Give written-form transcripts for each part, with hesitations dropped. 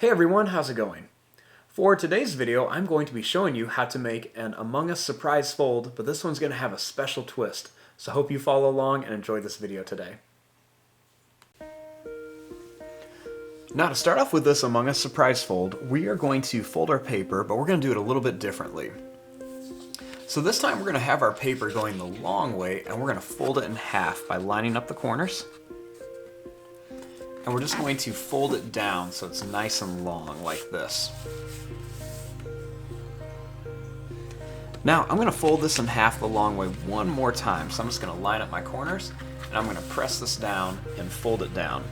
Hey everyone, how's it going? For today's video, I'm going to be showing you how to make an Among Us surprise fold, but this one's going to have a special twist. So I hope you follow along and enjoy this video today. Now to start off with this Among Us surprise fold, we are going to fold our paper, but we're going to do it a little bit differently. So this time we're going to have our paper going the long way, and we're going to fold it in half by lining up the corners. And we're just going to fold it down so it's nice and long like this. Now I'm going to fold this in half the long way one more time. So I'm just going to line up my corners and I'm going to press this down and fold it down.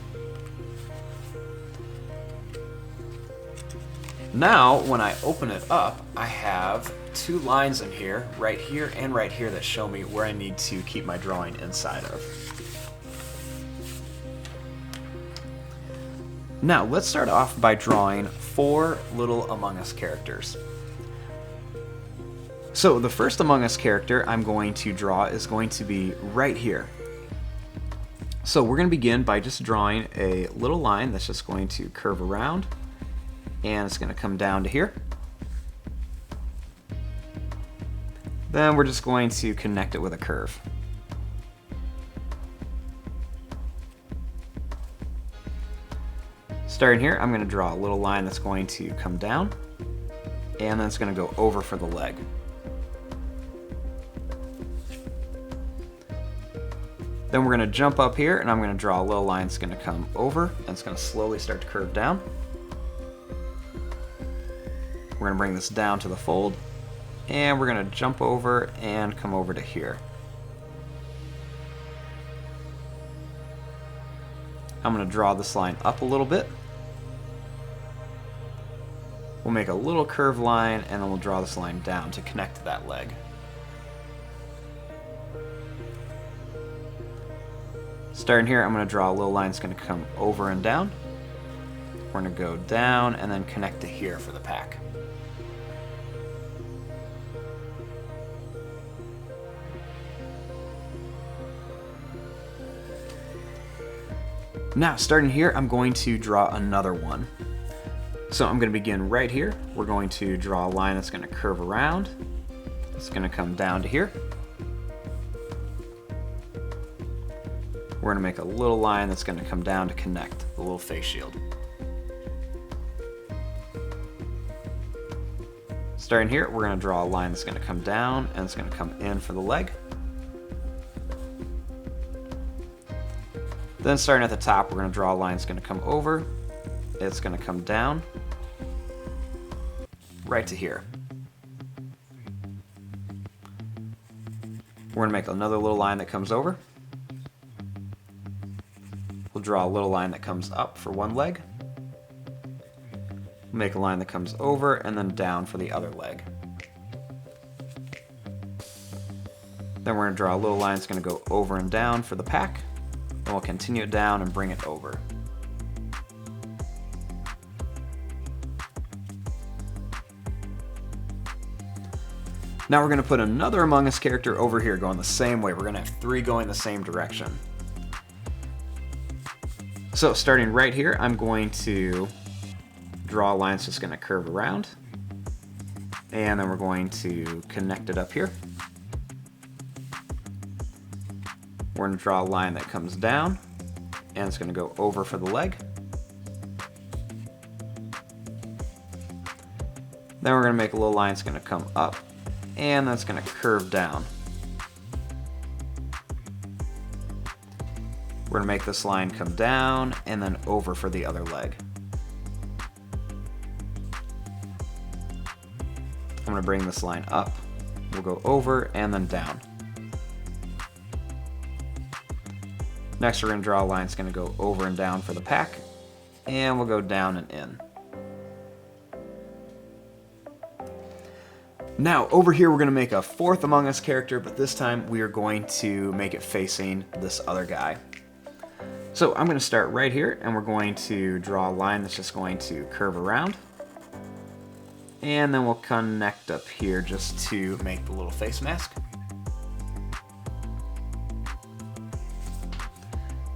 Now when I open it up, I have two lines in here right here that show me where I need to keep my drawing inside of. Now, let's start off by drawing 4 little Among Us characters. So, the first Among Us character I'm going to draw is going to be right here. So, we're going to begin by just drawing a little line that's just going to curve around, and it's going to come down to here. Then we're just going to connect it with a curve. Starting here, I'm going to draw a little line that's going to come down, and then it's going to go over for the leg. Then we're going to jump up here, and I'm going to draw a little line that's going to come over, and it's going to slowly start to curve down. We're going to bring this down to the fold, and we're going to jump over and come over to here. I'm going to draw this line up a little bit. We'll make a little curved line, and then we'll draw this line down to connect to that leg. Starting here, I'm going to draw a little line that's going to come over and down. We're going to go down and then connect to here for the pack. Now, starting here, I'm going to draw another one. So I'm going to begin right here. We're going to draw a line that's going to curve around. It's going to come down to here. We're going to make a little line that's going to come down to connect the little face shield. Starting here, we're going to draw a line that's going to come down and it's going to come in for the leg. Then starting at the top, we're going to draw a line that's going to come over. It's going to come down right to here. We're going to make another little line that comes over. We'll draw a little line that comes up for one leg. Make a line that comes over and then down for the other leg. Then we're going to draw a little line that's going to go over and down for the pack. And we'll continue it down and bring it over. Now we're going to put another Among Us character over here going the same way. We're going to have 3 going the same direction. So starting right here, I'm going to draw a line that's just going to curve around. And then we're going to connect it up here. We're going to draw a line that comes down, and it's going to go over for the leg. Then we're going to make a little line that's going to come up, and that's going to curve down. We're going to make this line come down, and then over for the other leg. I'm going to bring this line up. We'll go over and then down. Next, we're going to draw a line that's going to go over and down for the pack, and we'll go down and in. Now, over here, we're going to make a 4th Among Us character, but this time we are going to make it facing this other guy. So I'm going to start right here, and we're going to draw a line that's just going to curve around. And then we'll connect up here just to make the little face mask.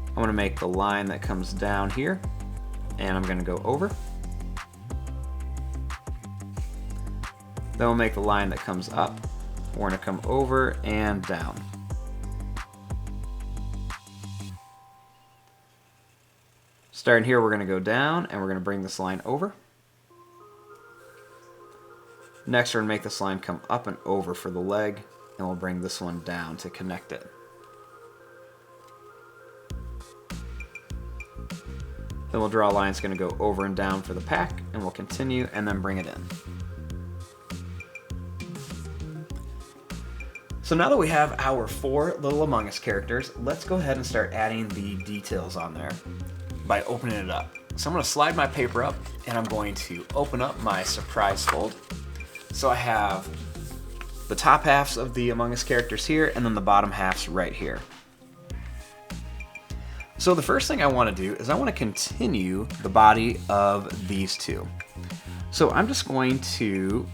I'm going to make the line that comes down here, and I'm going to go over. Then we'll make the line that comes up. We're going to come over and down. Starting here, we're going to go down and we're going to bring this line over. Next, we're going to make this line come up and over for the leg, and we'll bring this one down to connect it. Then we'll draw a line that's going to go over and down for the pack, and we'll continue and then bring it in. So now that we have our 4 little Among Us characters, let's go ahead and start adding the details on there by opening it up. So I'm going to slide my paper up and I'm going to open up my surprise fold. So I have the top halves of the Among Us characters here and then the bottom halves right here. So the first thing I want to do is I want to continue the body of these two. So I'm just going to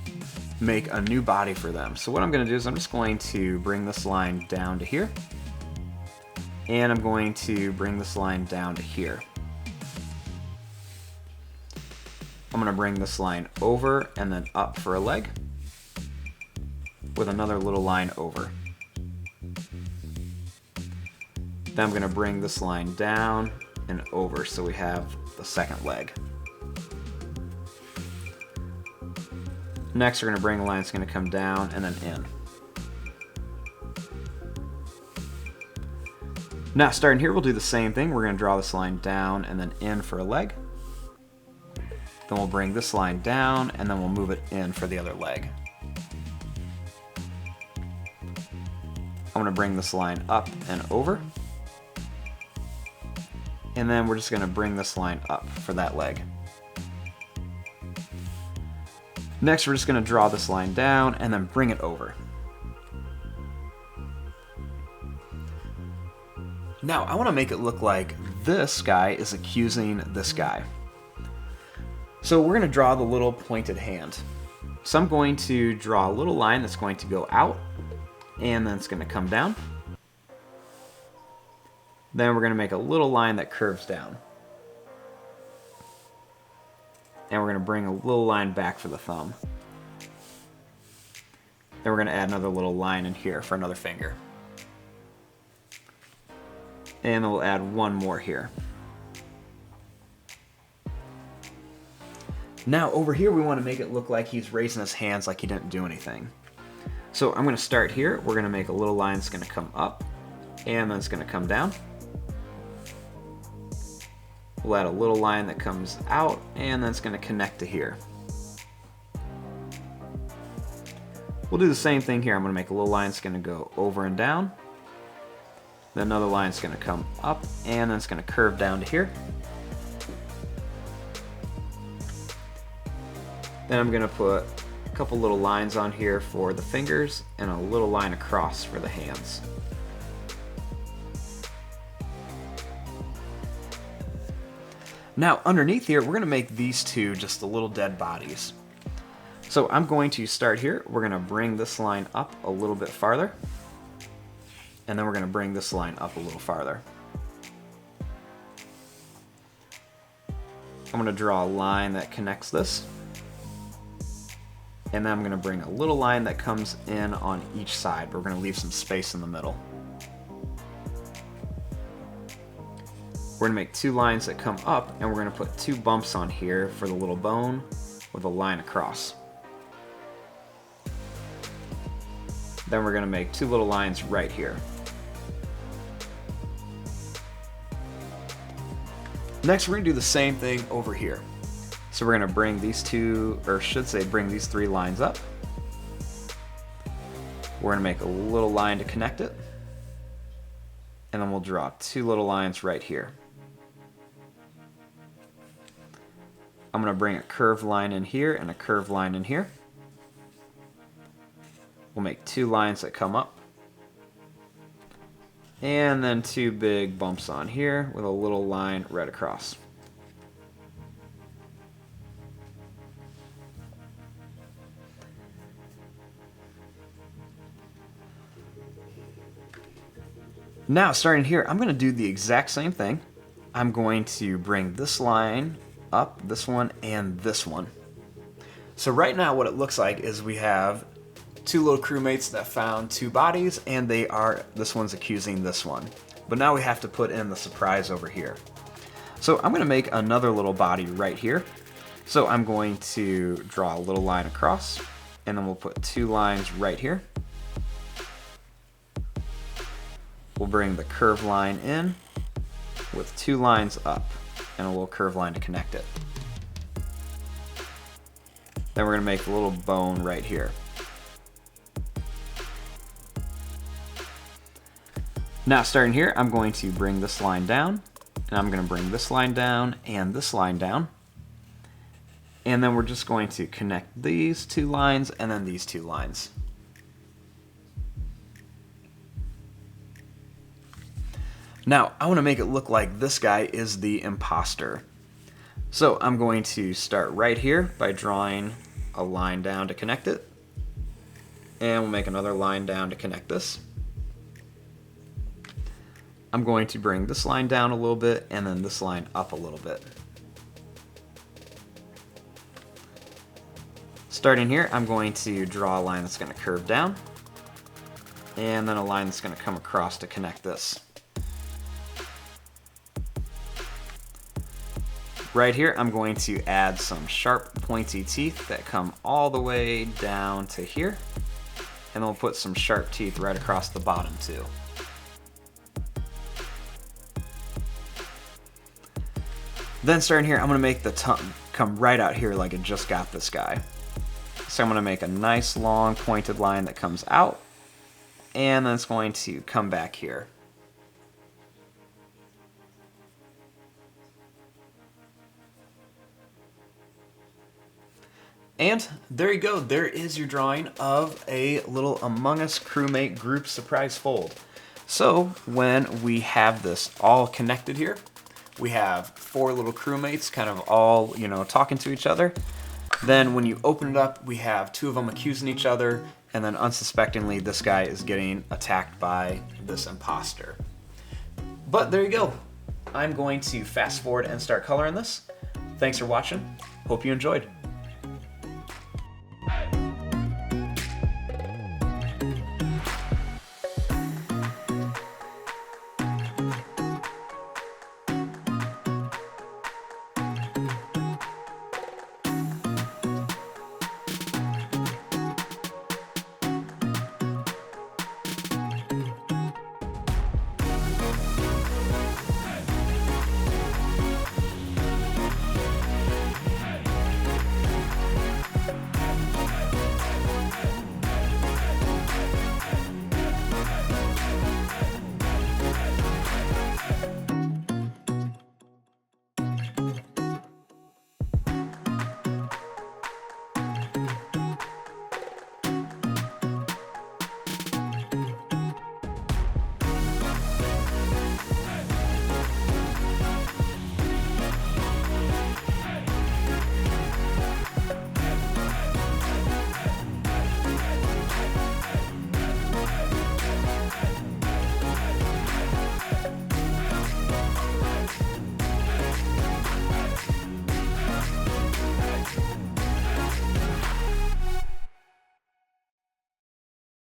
make a new body for them. So what I'm going to do is I'm just going to bring this line down to here. And I'm going to bring this line down to here. I'm going to bring this line over and then up for a leg with another little line over. Then I'm going to bring this line down and over so we have the second leg. Next, we're going to bring a line that's going to come down and then in. Now, starting here, we'll do the same thing. We're going to draw this line down and then in for a leg. Then we'll bring this line down and then we'll move it in for the other leg. I'm going to bring this line up and over. And then we're just going to bring this line up for that leg. Next, we're just going to draw this line down and then bring it over. Now, I want to make it look like this guy is accusing this guy. So we're going to draw the little pointed hand. So I'm going to draw a little line that's going to go out, and then it's going to come down. Then we're going to make a little line that curves down. And we're going to bring a little line back for the thumb. Then we're going to add another little line in here for another finger. And then we'll add one more here. Now over here we want to make it look like he's raising his hands like he didn't do anything. So I'm going to start here. We're going to make a little line that's going to come up and then it's going to come down. We'll add a little line that comes out and then it's going to connect to here. We'll do the same thing here. I'm going to make a little line that's going to go over and down. Then another line is going to come up and then it's going to curve down to here. Then I'm going to put a couple little lines on here for the fingers and a little line across for the hands. Now underneath here, we're going to make these two just the little dead bodies. So I'm going to start here. We're going to bring this line up a little bit farther. And then we're going to bring this line up a little farther. I'm going to draw a line that connects this. And then I'm going to bring a little line that comes in on each side, but we're going to leave some space in the middle. We're going to make two lines that come up, and we're going to put two bumps on here for the little bone with a line across. Then we're going to make two little lines right here. Next, we're going to do the same thing over here. So we're going to bring these two, or should say bring these three lines up. We're going to make a little line to connect it. And then we'll draw two little lines right here. I'm going to bring a curved line in here and a curved line in here. We'll make two lines that come up. And then two big bumps on here with a little line right across. Now, starting here, I'm going to do the exact same thing. I'm going to bring this line up, this one, and this one. So right now what it looks like is we have two little crewmates that found two bodies, and this one's accusing this one. But now we have to put in the surprise over here. So I'm going to make another little body right here. So I'm going to draw a little line across, and then we'll put two lines right here. We'll bring the curved line in with two lines up and a little curved line to connect it. Then we're going to make a little bone right here. Now starting here, I'm going to bring this line down, and I'm going to bring this line down and this line down. And then we're just going to connect these two lines and then these two lines. Now, I want to make it look like this guy is the imposter. So I'm going to start right here by drawing a line down to connect it. And we'll make another line down to connect this. I'm going to bring this line down a little bit and then this line up a little bit. Starting here, I'm going to draw a line that's going to curve down, and then a line that's going to come across to connect this. Right here, I'm going to add some sharp, pointy teeth that come all the way down to here, and then we'll put some sharp teeth right across the bottom too. Then starting here, I'm going to make the tongue come right out here like it just got this guy. So I'm going to make a nice long pointed line that comes out, and then it's going to come back here. And there you go, there is your drawing of a little Among Us crewmate group surprise fold. So when we have this all connected here, we have four little crewmates kind of all, talking to each other. Then when you open it up, we have two of them accusing each other, and then unsuspectingly this guy is getting attacked by this imposter. But there you go. I'm going to fast forward and start coloring this. Thanks for watching. Hope you enjoyed.